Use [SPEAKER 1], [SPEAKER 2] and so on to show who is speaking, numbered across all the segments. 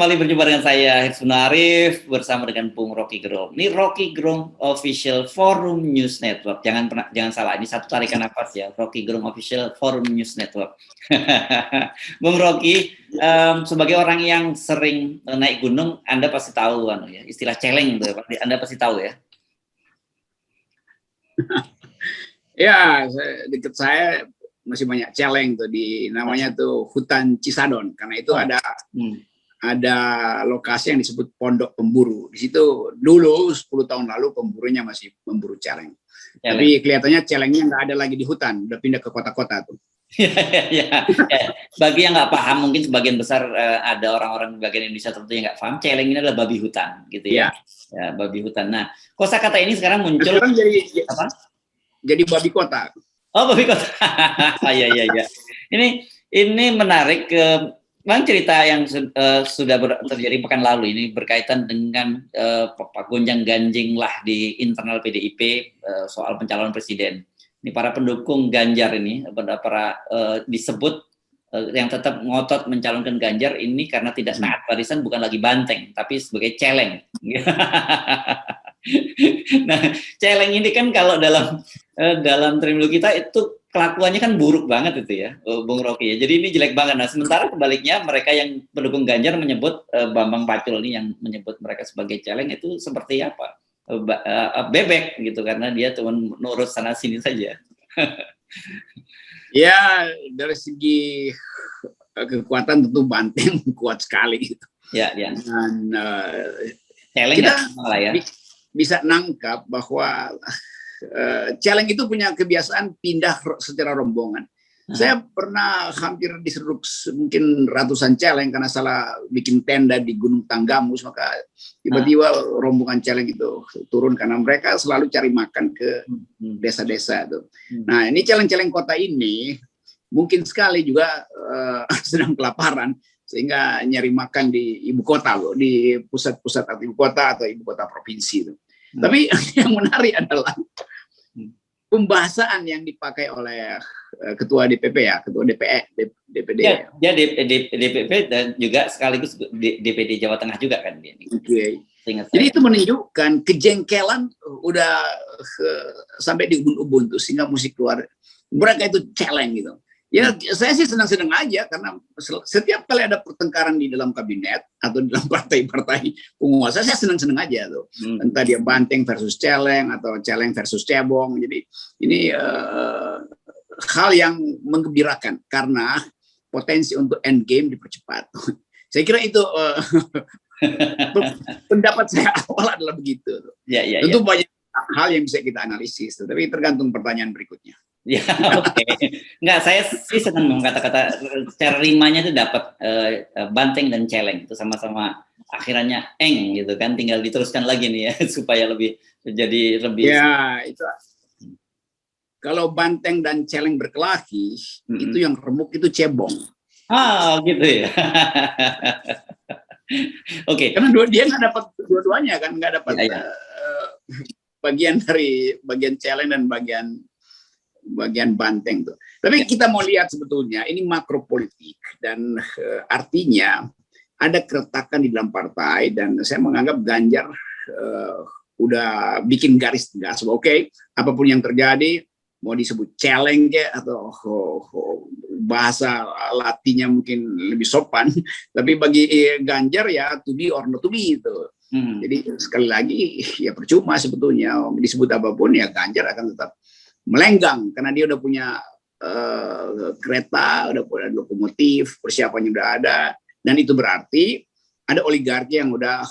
[SPEAKER 1] kembali berjumpa dengan saya Hirsun Arif bersama dengan Bung Rocky Gerung. Ini Rocky Gerung Official Forum News Network. Jangan salah, ini satu tarikan nafas ya. Rocky Gerung Official Forum News Network. Bung Rocky, sebagai orang yang sering naik gunung, Anda pasti tahu ya, istilah celeng, Anda pasti tahu ya.
[SPEAKER 2] Ya, dekat saya masih banyak celeng tuh namanya tuh hutan Cisadon, karena itu ada lokasi yang disebut Pondok Pemburu. Di situ dulu 10 tahun lalu pemburunya masih memburu celeng. Tapi kelihatannya celengnya nggak ada lagi di hutan, udah pindah ke kota-kota tuh.
[SPEAKER 1] Ya. Bagi yang nggak paham, mungkin sebagian besar ada orang-orang bagian Indonesia tertentu yang nggak paham, celeng ini adalah babi hutan, gitu ya. Ya, babi hutan. Nah, kosakata ini sekarang muncul.
[SPEAKER 2] Sekarang jadi babi kota.
[SPEAKER 1] Oh, babi kota. Iya. Ini menarik ke. Memang cerita yang sudah terjadi pekan lalu ini berkaitan dengan gonjang-ganjing lah di internal PDIP soal pencalonan presiden. Ini para pendukung Ganjar ini, disebut yang tetap ngotot mencalonkan Ganjar ini karena tidak taat barisan, bukan lagi banteng, tapi sebagai celeng. Nah, celeng ini kan kalau dalam terminologi kita itu kelakuannya kan buruk banget itu ya, Bung Rocky ya. Jadi ini jelek banget. Nah, sementara kebaliknya mereka yang pendukung Ganjar menyebut Bambang Pacul ini yang menyebut mereka sebagai celeng itu seperti apa? Bebek gitu, karena dia cuma nurut sana sini saja.
[SPEAKER 2] Ya, dari segi kekuatan tentu banteng kuat sekali gitu.
[SPEAKER 1] Ya.
[SPEAKER 2] Dan
[SPEAKER 1] celeng
[SPEAKER 2] kita
[SPEAKER 1] ya.
[SPEAKER 2] Bisa nangkap bahwa celeng itu punya kebiasaan pindah secara rombongan. Saya pernah hampir diseruduk mungkin ratusan celeng karena salah bikin tenda di Gunung Tanggamus, maka tiba-tiba rombongan celeng itu turun karena mereka selalu cari makan ke desa-desa itu. Nah, ini celeng-celeng kota ini mungkin sekali juga sedang kelaparan sehingga nyari makan di ibu kota loh, di pusat-pusat atau ibu kota atau ibu kota provinsi itu. Tapi yang menarik adalah pembahasan yang dipakai oleh ketua DPP ya, ketua DPD.
[SPEAKER 1] Ya, DPP dan juga sekaligus DPD Jawa Tengah juga kan dia.
[SPEAKER 2] Okay. Jadi itu menunjukkan kejengkelan udah sampai di ubun-ubun tuh, sehingga musik keluar. Mereka itu celeng gitu. Ya, saya sih senang-senang aja karena setiap kali ada pertengkaran di dalam kabinet atau di dalam partai-partai penguasa, saya senang-senang aja tuh. Entah dia banteng versus celeng atau celeng versus cebong. Jadi ini hal yang menggembirakan karena potensi untuk end game dipercepat. Saya kira itu pendapat saya awal adalah begitu. Tentu banyak hal yang bisa kita analisis, tapi tergantung pertanyaan berikutnya.
[SPEAKER 1] Ya, oke. Enggak, saya sih senang kata-kata secara rimanya itu dapat banteng dan celeng itu sama-sama akhirannya eng gitu kan, tinggal diteruskan lagi nih ya supaya jadi lebih.
[SPEAKER 2] Ya, itu kalau banteng dan celeng berkelahi, itu yang remuk itu cebong.
[SPEAKER 1] Gitu ya. Oke.
[SPEAKER 2] Karena dia nggak dapat dua-duanya kan, nggak dapat bagian dari bagian celeng dan bagian banteng tuh. Tapi kita mau lihat sebetulnya ini makro politik dan artinya ada keretakan di dalam partai, dan saya menganggap Ganjar udah bikin garis tegas. Oke, apapun yang terjadi, mau disebut celeng atau bahasa Latinnya mungkin lebih sopan, tapi bagi Ganjar ya to be or not to be itu. Jadi sekali lagi ya percuma sebetulnya disebut apapun, ya Ganjar akan tetap melenggang karena dia udah punya kereta, udah punya lokomotif, persiapannya udah ada, dan itu berarti ada oligarki yang udah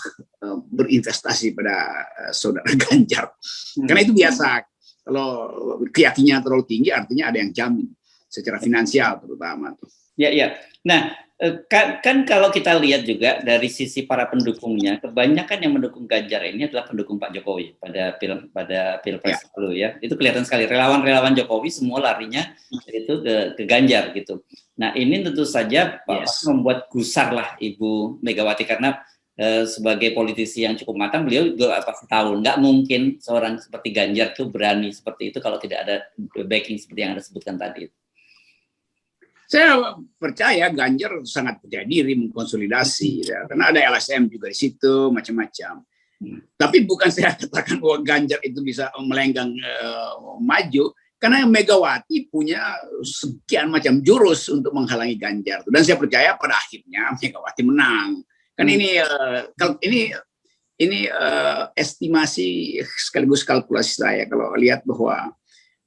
[SPEAKER 2] berinvestasi pada saudara Ganjar. Karena itu biasa, kalau keyakinannya terlalu tinggi artinya ada yang jamin secara finansial terutama.
[SPEAKER 1] Ya. Nah, kan kalau kita lihat juga dari sisi para pendukungnya, kebanyakan yang mendukung Ganjar ini adalah pendukung Pak Jokowi pada Pilpres lalu ya. Itu kelihatan sekali, relawan-relawan Jokowi semua larinya itu ke Ganjar gitu. Nah, ini tentu saja membuat gusar lah Ibu Megawati, karena sebagai politisi yang cukup matang, beliau juga pasti tahu nggak mungkin seorang seperti Ganjar itu berani seperti itu kalau tidak ada backing seperti yang Anda sebutkan tadi.
[SPEAKER 2] Saya percaya Ganjar sangat percaya diri mengkonsolidasi, ya. Karena ada LSM juga di situ, macam-macam. Tapi bukan saya katakan bahwa Ganjar itu bisa melenggang maju, karena Megawati punya sekian macam jurus untuk menghalangi Ganjar. Dan saya percaya pada akhirnya Megawati menang. Kan ini estimasi sekaligus kalkulasi saya kalau lihat bahwa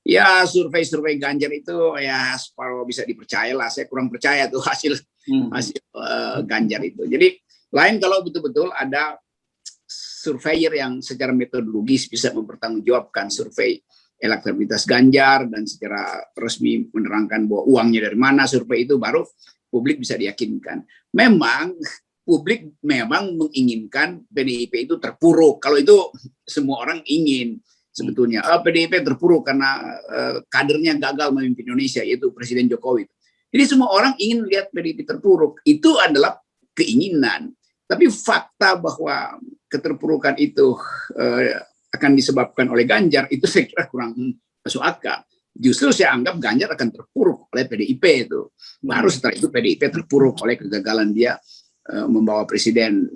[SPEAKER 2] ya survei Ganjar itu ya separuh bisa dipercaya lah. Saya kurang percaya tuh hasil Ganjar itu. Jadi lain kalau betul-betul ada surveyor yang secara metodologis bisa mempertanggungjawabkan survei elektabilitas Ganjar dan secara resmi menerangkan bahwa uangnya dari mana survei itu, baru publik bisa diyakinkan. Memang publik memang menginginkan PDIP itu terpuruk. Kalau itu semua orang ingin. Sebetulnya PDIP terpuruk karena kadernya gagal memimpin Indonesia, yaitu Presiden Jokowi. Jadi semua orang ingin lihat PDIP terpuruk. Itu adalah keinginan. Tapi fakta bahwa keterpurukan itu akan disebabkan oleh Ganjar, itu saya kira kurang masuk akal. Justru saya anggap Ganjar akan terpuruk oleh PDIP itu. Baru setelah itu PDIP terpuruk oleh kegagalan dia membawa Presiden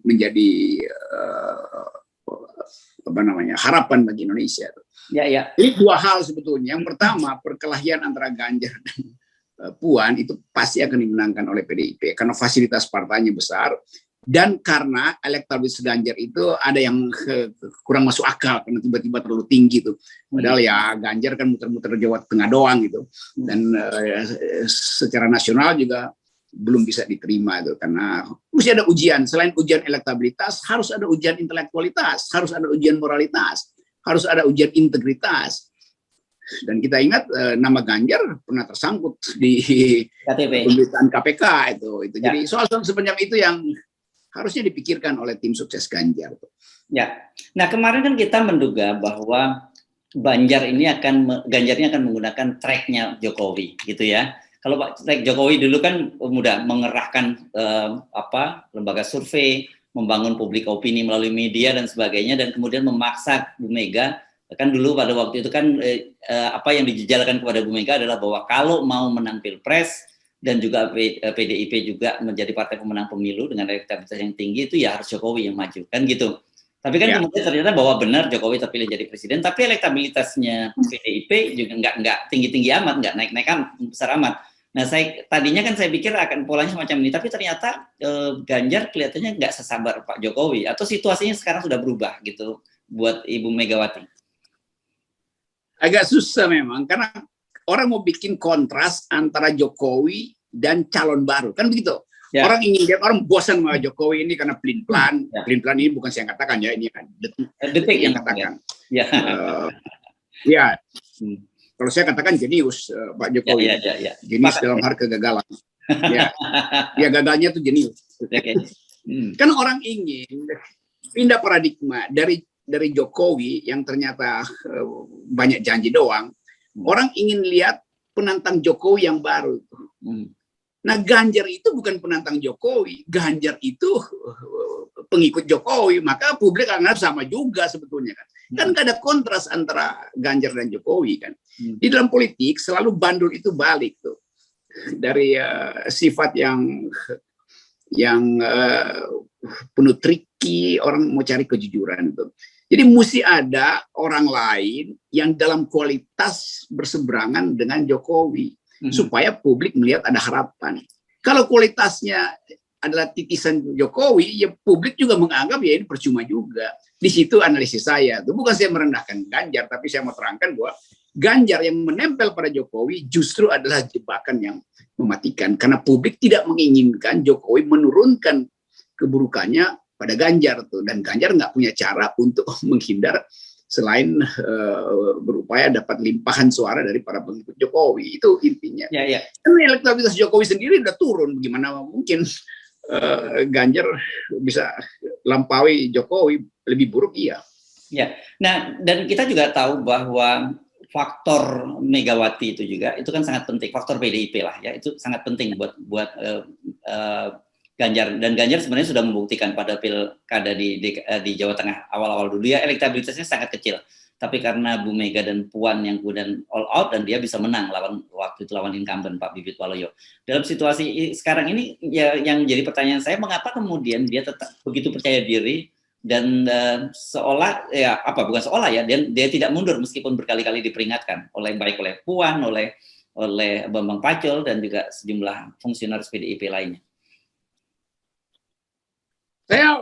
[SPEAKER 2] menjadi harapan bagi Indonesia.
[SPEAKER 1] Ya.
[SPEAKER 2] Ini dua hal sebetulnya. Yang pertama, perkelahian antara Ganjar dan Puan itu pasti akan dimenangkan oleh PDIP karena fasilitas partainya besar dan karena elektabilitas Ganjar itu ada yang kurang masuk akal karena tiba-tiba terlalu tinggi tuh. Padahal ya Ganjar kan muter-muter Jawa Tengah doang gitu. Dan secara nasional juga belum bisa diterima itu karena mesti ada ujian. Selain ujian elektabilitas, harus ada ujian intelektualitas, harus ada ujian moralitas, harus ada ujian integritas. Dan kita ingat nama Ganjar pernah tersangkut di pemberitaan KPK itu. Ya. Jadi soal-soal sepanjang itu yang harusnya dipikirkan oleh tim sukses Ganjar.
[SPEAKER 1] Ya. Nah, kemarin kan kita menduga bahwa Ganjar ini akan menggunakan tracknya Jokowi, gitu ya. Kalau Pak track Jokowi dulu kan mudah mengerahkan lembaga survei, membangun publik opini melalui media dan sebagainya, dan kemudian memaksa Bu Mega. Kan dulu pada waktu itu kan apa yang dijejalkan kepada Bu Mega adalah bahwa kalau mau menang Pilpres dan juga PDIP juga menjadi partai pemenang pemilu dengan elektabilitas yang tinggi, itu ya harus Jokowi yang maju, kan gitu. Tapi kan kemudian ternyata bahwa benar Jokowi terpilih jadi presiden, tapi elektabilitasnya PDIP juga nggak tinggi-tinggi amat, nggak naik-naik besar amat. Nah, tadinya kan saya pikir akan polanya semacam ini, tapi ternyata Ganjar kelihatannya nggak sesabar Pak Jokowi, atau situasinya sekarang sudah berubah gitu buat Ibu Megawati.
[SPEAKER 2] Agak susah memang, karena orang mau bikin kontras antara Jokowi dan calon baru, kan begitu. Ya. Orang ingin lihat, orang bosan sama Jokowi ini karena pelin-pelan. Ya. Pelin-pelan ini bukan saya katakan ya, ini detik yang katakan. Ya. Ya. Kalau saya katakan jenius Pak Jokowi.
[SPEAKER 1] Ya.
[SPEAKER 2] Jenius dalam hal kegagalan. Ya gagalnya itu jenius. Okay. Kan orang ingin pindah paradigma dari Jokowi yang ternyata banyak janji doang. Orang ingin lihat penantang Jokowi yang baru. Nah, Ganjar itu bukan penantang Jokowi, Ganjar itu pengikut Jokowi, maka publik anggap sama juga sebetulnya kan. Kan gak ada kontras antara Ganjar dan Jokowi kan. Di dalam politik selalu bandul itu balik tuh. Dari sifat yang penuh tricky, orang mau cari kejujuran itu. Jadi mesti ada orang lain yang dalam kualitas berseberangan dengan Jokowi. Supaya publik melihat ada harapan. Kalau kualitasnya adalah titisan Jokowi, ya publik juga menganggap ya ini percuma juga. Di situ analisis saya. Itu bukan saya merendahkan Ganjar, tapi saya mau terangkan bahwa Ganjar yang menempel pada Jokowi justru adalah jebakan yang mematikan. Karena publik tidak menginginkan Jokowi menurunkan keburukannya pada Ganjar tuh. Dan Ganjar nggak punya cara untuk menghindar selain berupaya dapat limpahan suara dari para pengikut Jokowi. Itu intinya.
[SPEAKER 1] Ya.
[SPEAKER 2] Karena elektabilitas Jokowi sendiri udah turun. Bagaimana mungkin Ganjar bisa lampaui Jokowi? Lebih buruk, iya. Ya.
[SPEAKER 1] Nah, dan kita juga tahu bahwa faktor Megawati itu juga itu kan sangat penting. Faktor PDIP lah ya, itu sangat penting buat Ganjar. Dan Ganjar sebenarnya sudah membuktikan pada pilkada di Jawa Tengah awal-awal dulu ya elektabilitasnya sangat kecil. tapi karena Bu Mega dan Puan yang kemudian all out dan dia bisa menang waktu itu lawan incumbent Pak Bibit Waluyo. Dalam situasi sekarang ini ya yang jadi pertanyaan saya, mengapa kemudian dia tetap begitu percaya diri dan bukan seolah ya, dia tidak mundur meskipun berkali-kali diperingatkan baik oleh Puan, oleh Bambang Pacul dan juga sejumlah fungsionaris PDIP lainnya.
[SPEAKER 2] Saya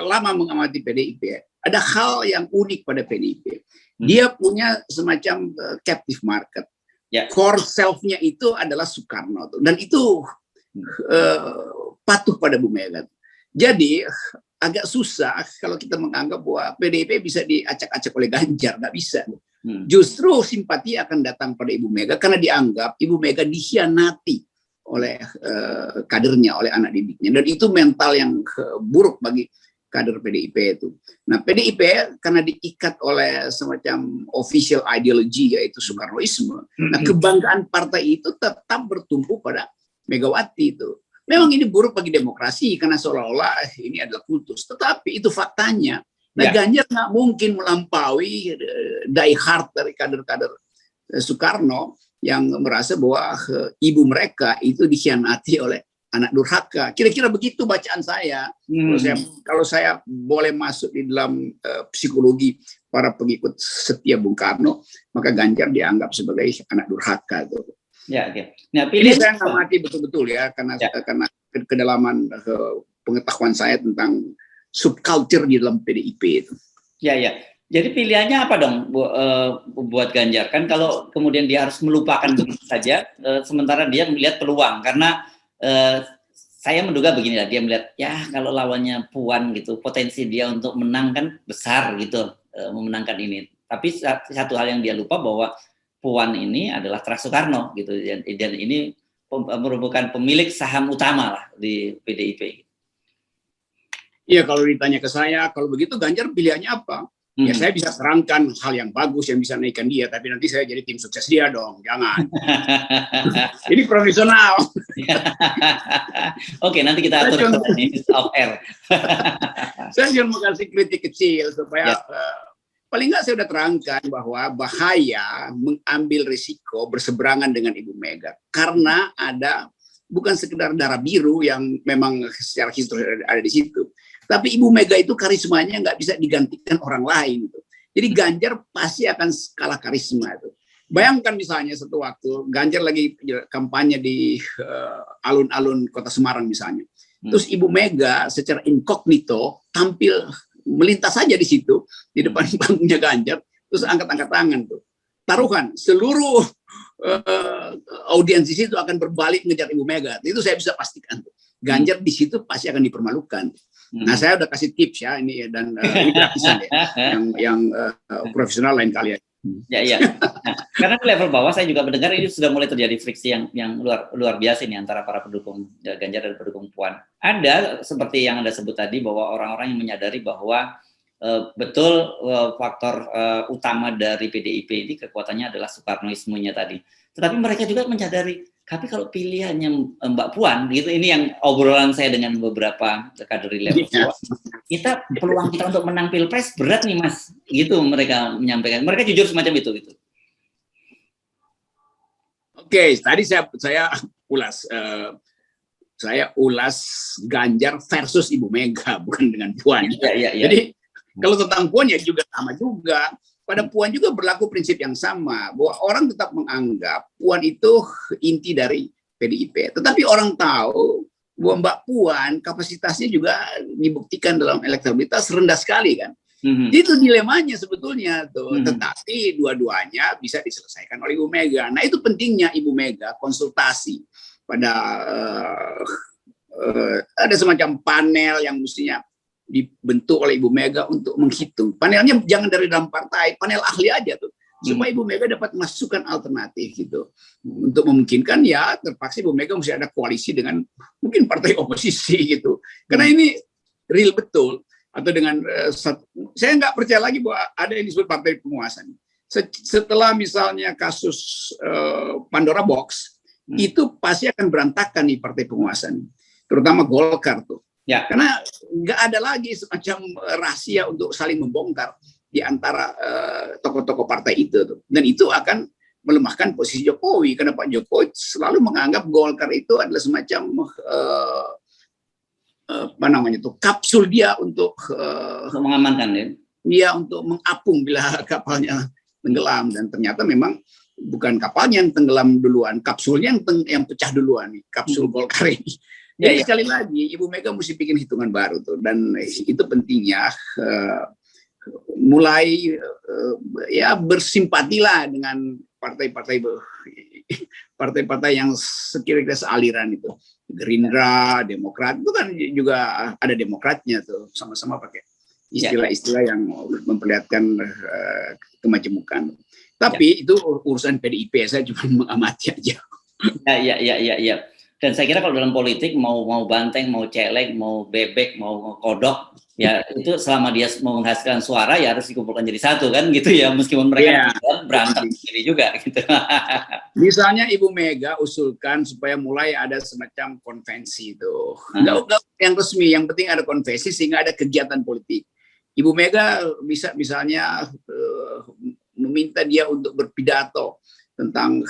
[SPEAKER 2] lama mengamati PDIP. Ada hal yang unik pada PDIP. Dia punya semacam captive market. Core self-nya itu adalah Soekarno. Dan itu patuh pada Bu Mega. Jadi agak susah kalau kita menganggap bahwa PDIP bisa diacak-acak oleh Ganjar. Nggak bisa. Justru simpati akan datang pada Ibu Mega karena dianggap Ibu Mega dikhianati oleh kadernya, oleh anak didiknya. Dan itu mental yang buruk bagi kader PDIP itu. Nah, PDIP karena diikat oleh semacam official ideology yaitu Soekarnoisme. Nah, kebanggaan partai itu tetap bertumpu pada Megawati itu. Memang ini buruk bagi demokrasi karena seolah-olah ini adalah kultus. Tetapi itu faktanya. Nah, Ganjar nggak mungkin melampaui die hard dari kader-kader Soekarno yang merasa bahwa ibu mereka itu dikhianati oleh anak durhaka. Kira-kira begitu bacaan saya. Kalau saya boleh masuk di dalam psikologi para pengikut setia Bung Karno, maka Ganjar dianggap sebagai anak durhaka.
[SPEAKER 1] Ya, oke. Nah,
[SPEAKER 2] ini saya ngamati betul-betul ya, karena kedalaman pengetahuan saya tentang subculture di dalam PDIP itu.
[SPEAKER 1] Ya. Jadi pilihannya apa dong buat Ganjar? Kan kalau kemudian dia harus melupakan begitu saja, sementara dia melihat peluang. Karena saya menduga begini lah, dia melihat ya kalau lawannya Puan gitu, potensi dia untuk menang kan besar gitu, memenangkan ini. Tapi satu hal yang dia lupa bahwa Puan ini adalah Teras Soekarno gitu, dan ini merupakan pemilik saham utama lah di PDIP.
[SPEAKER 2] Iya, kalau ditanya ke saya, kalau begitu Ganjar pilihannya apa? Ya saya bisa terangkan hal yang bagus yang bisa naikkan dia, tapi nanti saya jadi tim sukses dia dong, jangan. Ini profesional.
[SPEAKER 1] Oke, nanti kita atur off air.
[SPEAKER 2] Saya cuma mau kasih kritik kecil supaya paling nggak saya udah terangkan bahwa bahaya mengambil risiko berseberangan dengan Ibu Mega karena ada bukan sekedar darah biru yang memang secara historis ada di situ. Tapi Ibu Mega itu karismanya nggak bisa digantikan orang lain. Gitu. Jadi Ganjar pasti akan kalah karisma itu. Bayangkan misalnya satu waktu Ganjar lagi kampanye di alun-alun Kota Semarang misalnya. Terus Ibu Mega secara incognito tampil melintas saja di situ di depan panggungnya Ganjar, terus angkat-angkat tangan tuh. Taruhan seluruh audiens di situ akan berbalik ngejar Ibu Mega. Itu saya bisa pastikan tuh. Ganjar di situ pasti akan dipermalukan. Nah, saya udah kasih tips ya ini dan ini gratisan ya, yang profesional lain kali ya.
[SPEAKER 1] Ya. Nah, karena di level bawah saya juga mendengar ini sudah mulai terjadi friksi yang luar biasa ini antara para pendukung Ganjar dan pendukung Puan. Ada seperti yang Anda sebut tadi bahwa orang-orang yang menyadari bahwa betul faktor utama dari PDIP ini kekuatannya adalah Soekarnoismenya tadi. Tetapi mereka juga menyadari, tapi kalau pilihannya Mbak Puan, gitu, ini yang obrolan saya dengan beberapa kader di level bawah, peluang kita untuk menang Pilpres berat nih Mas, gitu mereka menyampaikan. Mereka jujur semacam itu. Gitu.
[SPEAKER 2] Oke, tadi saya ulas. Saya ulas Ganjar versus Ibu Mega, bukan dengan Puan.
[SPEAKER 1] Ya.
[SPEAKER 2] Jadi kalau tentang Puan ya juga sama juga. Pada Puan juga berlaku prinsip yang sama, bahwa orang tetap menganggap Puan itu inti dari PDIP. Tetapi orang tahu bahwa Mbak Puan kapasitasnya juga dibuktikan dalam elektabilitas rendah sekali kan. Itu dilemanya sebetulnya tuh. Tetapi dua-duanya bisa diselesaikan oleh Ibu Mega. Nah itu pentingnya Ibu Mega konsultasi pada ada semacam panel yang mestinya dibentuk oleh Ibu Mega untuk menghitung. Panelnya jangan dari dalam partai, panel ahli aja tuh. Supaya Ibu Mega dapat masukan alternatif gitu. Untuk memungkinkan ya terpaksa Ibu Mega mesti ada koalisi dengan mungkin partai oposisi gitu. Karena ini real betul. Atau dengan, saya nggak percaya lagi bahwa ada yang disebut partai penguasa. Setelah misalnya kasus Pandora Box, itu pasti akan berantakan nih partai penguasa. Terutama Golkar tuh. Ya. Karena nggak ada lagi semacam rahasia untuk saling membongkar. di antara tokoh-tokoh partai itu tuh. Dan itu akan melemahkan posisi Jokowi karena Pak Jokowi selalu menganggap Golkar itu adalah semacam apa namanya tuh kapsul dia untuk
[SPEAKER 1] mengamankan ya.
[SPEAKER 2] Dia untuk mengapung bila kapalnya tenggelam, dan ternyata memang bukan kapalnya yang tenggelam duluan, kapsulnya yang pecah duluan nih, kapsul Golkar ini. Jadi sekali lagi Ibu Mega mesti bikin hitungan baru tuh, dan itu pentingnya mulai ya bersimpatilah dengan partai-partai yang sekira-kira sealiran itu. Gerindra, Demokrat itu kan juga ada Demokratnya tuh, sama-sama pakai istilah-istilah yang memperlihatkan kemajemukan. Tapi itu urusan PDIP, saya cuma mengamati aja.
[SPEAKER 1] Ya. Dan saya kira kalau dalam politik mau banteng, mau celeng, mau bebek, mau kodok, ya itu selama dia mau menghasilkan suara ya harus dikumpulkan jadi satu kan gitu ya, meskipun mereka berantem sendiri juga gitu.
[SPEAKER 2] Misalnya Ibu Mega usulkan supaya mulai ada semacam konvensi itu, nggak yang resmi, yang penting ada konvensi sehingga ada kegiatan politik. Ibu Mega bisa misalnya meminta dia untuk berpidato tentang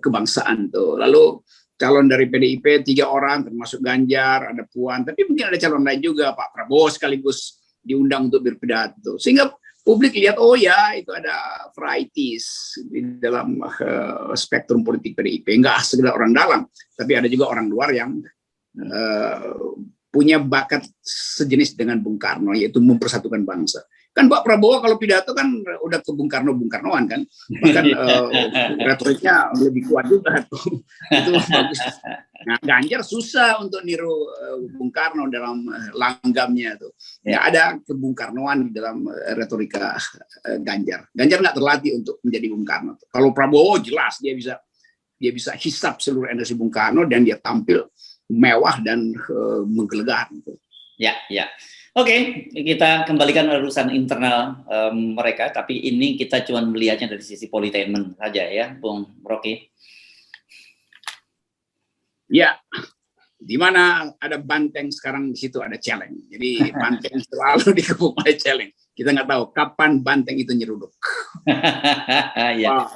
[SPEAKER 2] kebangsaan tuh, lalu calon dari PDIP 3 orang termasuk Ganjar, ada Puan, tapi mungkin ada calon lain juga, Pak Prabowo sekaligus diundang untuk berpidato, sehingga publik lihat oh ya itu ada varieties di dalam spektrum politik PDIP, enggak sekedar orang dalam, tapi ada juga orang luar yang punya bakat sejenis dengan Bung Karno, yaitu mempersatukan bangsa. Kan Pak Prabowo kalau pidato kan udah ke Bung Karnoan kan, bahkan retoriknya lebih kuat juga tuh. Itu bagus. Nah, Ganjar susah untuk niru Bung Karno dalam langgamnya tuh. Nggak ada ke Bung Karnoan di dalam retorika Ganjar. Ganjar nggak terlatih untuk menjadi Bung Karno. Kalau Prabowo jelas dia bisa hisap seluruh energi Bung Karno dan dia tampil mewah dan menggelegar.
[SPEAKER 1] Ya. Oke, kita kembalikan urusan internal mereka, tapi ini kita cuma melihatnya dari sisi politainment saja ya, Bung Rocky.
[SPEAKER 2] Ya, di mana ada banteng sekarang di situ ada celeng. Jadi banteng selalu dikepung oleh celeng. Kita nggak tahu kapan banteng itu nyeruduk.
[SPEAKER 1] Ya.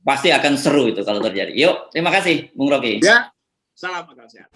[SPEAKER 1] Pasti akan seru itu kalau terjadi. Yuk, terima kasih, Bung Rocky.
[SPEAKER 2] Ya, salam akal sehat.